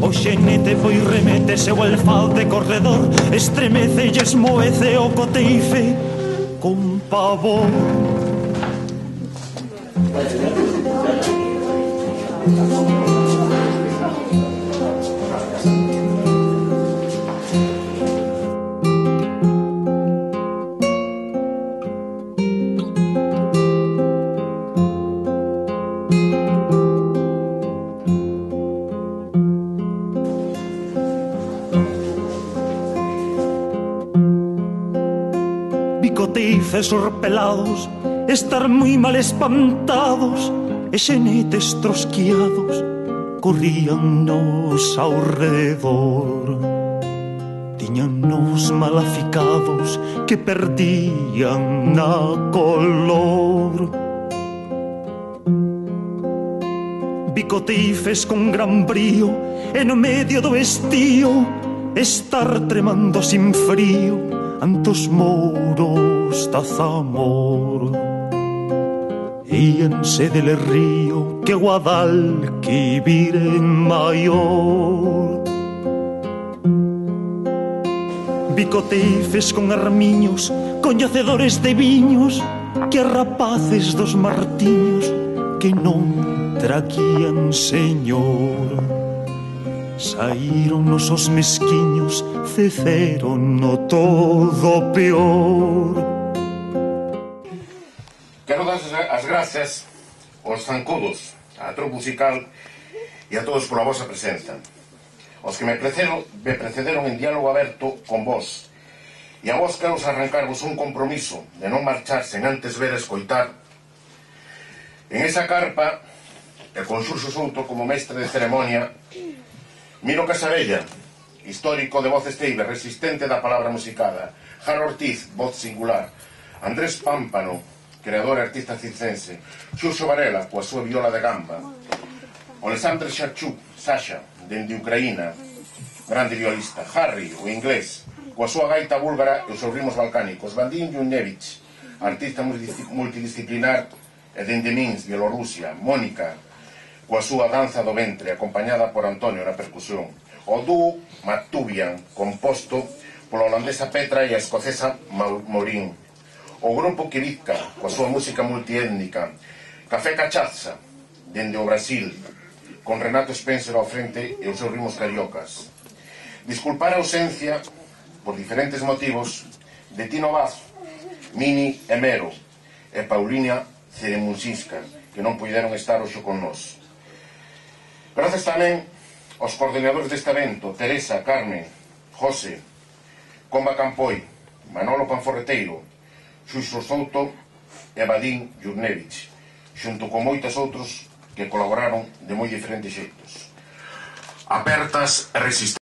O xenete foi remétese o alfalde corredor, estremece e esmoece o coteife con pavor. Bicoteifes orpelados, estar moi mal espantados, e xenetes trosquiados corríannos ao redor. Tiñannos malaficados que perdían a color. Bicoteifes con gran brío, e no medio do estío estar tremando sin frío ante os mouros da Zamor. Íanse del río que Guadalquivir é maior. Bicoteifes con armiños, coñecedores de viños, que rapaces dos martiños que non traquían señor. Saíronnos os mesquiños, cecerono todo peor. Quero dar as grazas aos zancudos, á troupe musical e a todos pola vosa presenza. Os que me precederon en diálogo aberto con vos. E a vos quero arrancarvos un compromiso de non marchar sen antes ver e escoitar. En esa carpa, e con Xurxo Souto como mestre de ceremonia, Miro Casabella, histórico de voz esteiva, resistente da palabra musicada, Jaro Ortiz, voz singular, Andrés Pámpano, creador e artista circense, Xurxo Varela, coa súa viola de gamba, Alexander Shachuk, Sasha, dende Ucraína, grande violista, Harry, o inglés, coa súa gaita búlgara e os seus ritmos balcánicos, Vadim Yunevich, artista multidisciplinar e dende Minsk, Bielorrusia, Mónica, coa súa danza do ventre, acompañada por Antonio na percusión, o dúo Matubian, composto pola holandesa Petra e a escocesa Maureen, o grupo Kiritka, coa súa música multiétnica, Café Cachaza, dende o Brasil, con Renato Spencer ao frente e os seus ritmos cariocas. Disculpar a ausencia, por diferentes motivos, de Tino Vaz, Mini e Mero, e Paulina Ceremunsinska, que non puideron estar hoxe con nós. Grazas tamén aos coordinadores deste evento, Teresa, Carmen, José, Comba Campoi, Manolo Panforreteiro, Xurxo Souto e Vadim Yurnevich, xunto con moitos outros que colaboraron de moi diferentes xeitos. Apertas e resistentes.